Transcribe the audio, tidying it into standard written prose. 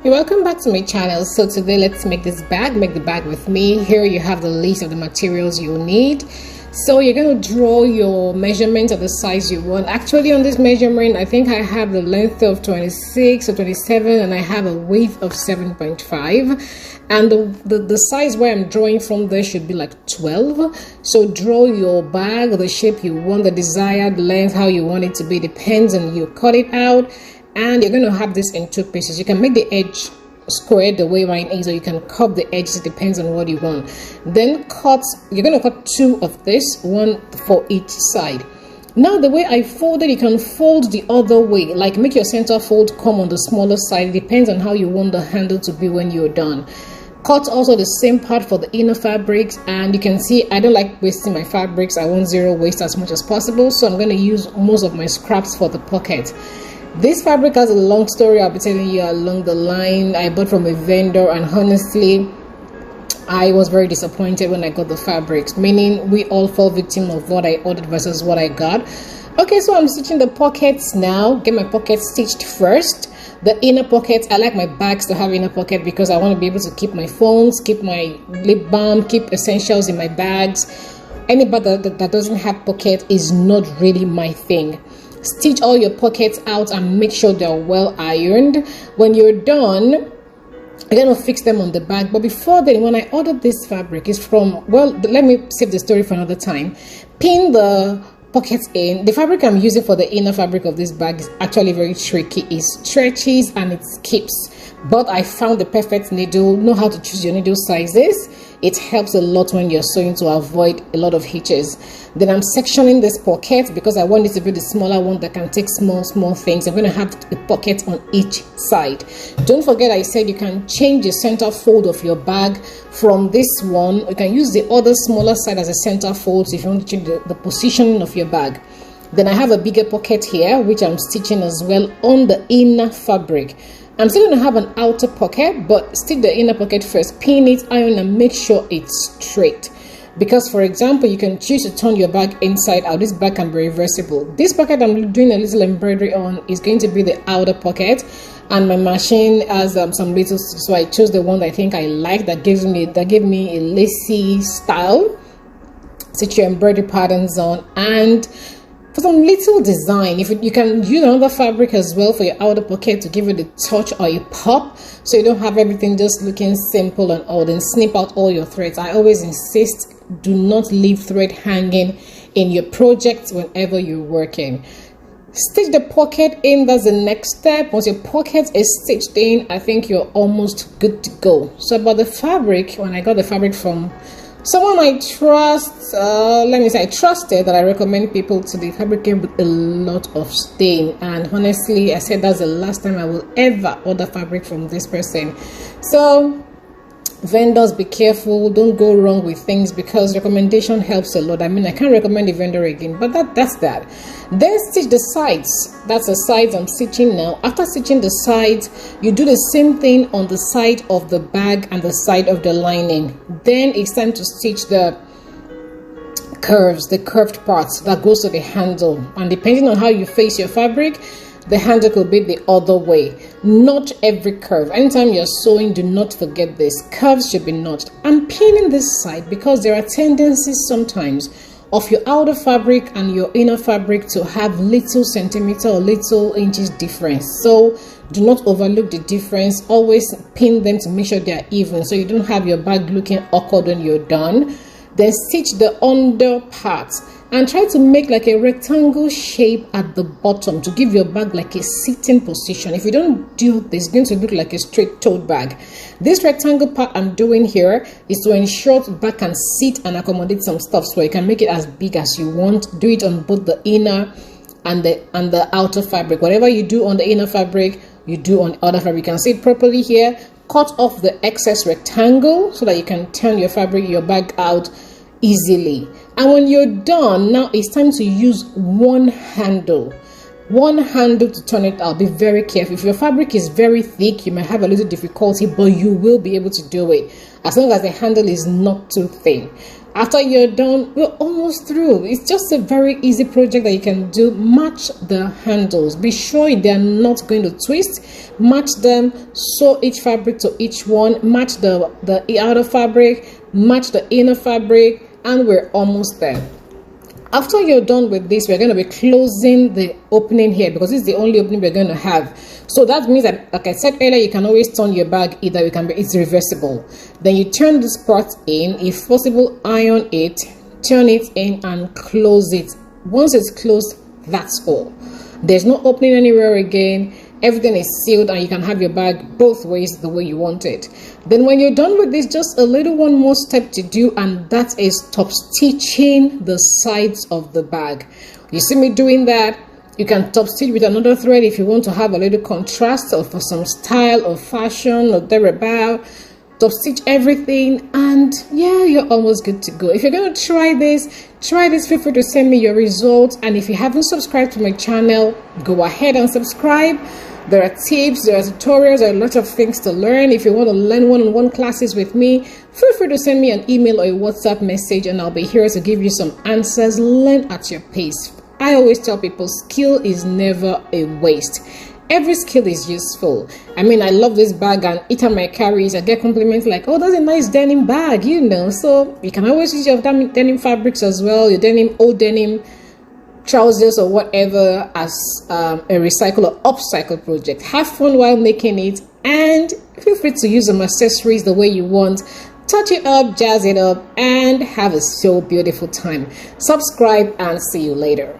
Hey, welcome back to my channel. So today let's make this bag. Make the bag with me. Here you have the list of the materials you'll need. So you're going to draw your measurement of the size you want. Actually, on this measurement, I think I have the length of 26 or 27 and I have a width of 7.5, and the size where I'm drawing from there should be like 12. So draw your bag, the shape you want, the desired length, how you want it to be, depends on you. Cut it out. And you're going to have this in two pieces. You can make the edge square the way mine is, or you can cut the edges. It depends on what you want. Then you're going to cut two of this, one for each side. Now the way I folded, you can fold the other way, like make your center fold come on the smaller side. It depends on how you want the handle to be when you're done. Cut also the same part for the inner fabrics, and you can see I don't like wasting my fabrics. I want zero waste as much as possible, so I'm going to use most of my scraps for the pocket. This fabric has a long story. I'll be telling you along the line. I bought from a vendor, and honestly I was very disappointed when I got the fabrics, meaning we all fall victim of what I ordered versus what I got. Okay, so I'm stitching the pockets now. Get my pockets stitched first. The inner pockets, I like my bags to have inner pocket because I want to be able to keep my phones, keep my lip balm, keep essentials in my bags. Any bag that doesn't have pocket is not really my thing. Stitch all your pockets out and make sure they're well ironed. When you're done, you're going to fix them on the bag. But before then, when I ordered this fabric, it's from, well, let me save the story for another time. Pin the pockets in. The fabric I'm using for the inner fabric of this bag is actually very tricky. It stretches and it skips. But I found the perfect needle. Know how to choose your needle sizes. It helps a lot when you're sewing to avoid a lot of hitches. Then I'm sectioning this pocket because I want it to be the smaller one that can take small things. I'm going to have a pocket on each side. Don't forget I said you can change the center fold of your bag from this one. You can use the other smaller side as a center fold if you want to change the positioning of your bag. Then I have a bigger pocket here which I'm stitching as well on the inner fabric. I'm still going to have an outer pocket, but stitch the inner pocket first, pin it, iron, and make sure it's straight. Because, for example, you can choose to turn your bag inside out. This bag can be reversible. This pocket I'm doing a little embroidery on is going to be the outer pocket, and my machine has some little, so I chose the one that I think I like that gave me a lacy style. Stitch your embroidery patterns on, and for some little design, if you can use another fabric as well for your outer pocket to give it a touch or a pop, so you don't have everything just looking simple and old. Then snip out all your threads. I always insist, do not leave thread hanging in your project whenever you're working. Stitch the pocket in. That's the next step. Once your pocket is stitched in, I think you're almost good to go. So about the fabric, when I got the fabric from someone I trust, I trusted, that I recommend people to, the fabric came with a lot of stain, and honestly I said that's the last time I will ever order fabric from this person. So vendors, be careful, don't go wrong with things, because recommendation helps a lot. I mean, I can't recommend the vendor again, but that's that. Then stitch the sides. That's the sides I'm stitching now. After stitching the sides, you do the same thing on the side of the bag and the side of the lining. Then it's time to stitch the curves, the curved parts that goes to the handle, and depending on how you face your fabric, the handle could be the other way. Notch every curve. Anytime you're sewing, do not forget this. Curves should be notched. I'm pinning this side because there are tendencies sometimes of your outer fabric and your inner fabric to have little centimeter or little inches difference. So do not overlook the difference. Always pin them to make sure they are even, so you don't have your bag looking awkward when you're done. Then stitch the under part and try to make like a rectangle shape at the bottom to give your bag like a sitting position. If you don't do this, it's going to look like a straight tote bag. This rectangle part I'm doing here is to ensure the bag can sit and accommodate some stuff, so you can make it as big as you want. Do it on both the inner and the outer fabric. Whatever you do on the inner fabric, you do on the other fabric. You can see it properly here. Cut off the excess rectangle so that you can turn your bag out easily. And when you're done, now it's time to use one handle. one handle to turn it out. Be very careful. If your fabric is very thick, you might have a little difficulty, but you will be able to do it as long as the handle is not too thin. After you're done, we're almost through. It's just a very easy project that you can do. Match the handles. Be sure they're not going to twist. Match them. Sew each fabric to each one. Match the outer fabric. Match the inner fabric. And we're almost there. After you're done with this, we're going to be closing the opening here because this is the only opening we're going to have. So that means that, like I said earlier, you can always turn your bag either. It's reversible. Then you turn this part in. If possible, iron it, turn it in, and close it. Once it's closed, that's all. There's no opening anywhere again. Everything is sealed, and you can have your bag both ways the way you want it. Then when you're done with this, just a little one more step to do, and that is top stitching the sides of the bag. You see me doing that. You can top stitch with another thread if you want to have a little contrast or for some style or fashion or thereabout. Top stitch everything, and yeah, you're almost good to go. If you're going to try this, feel free to send me your results. And if you haven't subscribed to my channel, go ahead and subscribe. There are tips, there are tutorials, there are a lot of things to learn. If you want to learn one-on-one classes with me, feel free to send me an email or a WhatsApp message, and I'll be here to give you some answers. Learn at your pace. I always tell people skill is never a waste. Every skill is useful. I mean, I love this bag, and each time I carry it, I get compliments like, oh, that's a nice denim bag, you know. So you can always use your denim fabrics as well, your old denim trousers or whatever as a recycle or upcycle project. Have fun while making it, and feel free to use some accessories the way you want. Touch it up, jazz it up, and have a so beautiful time. Subscribe, and see you later.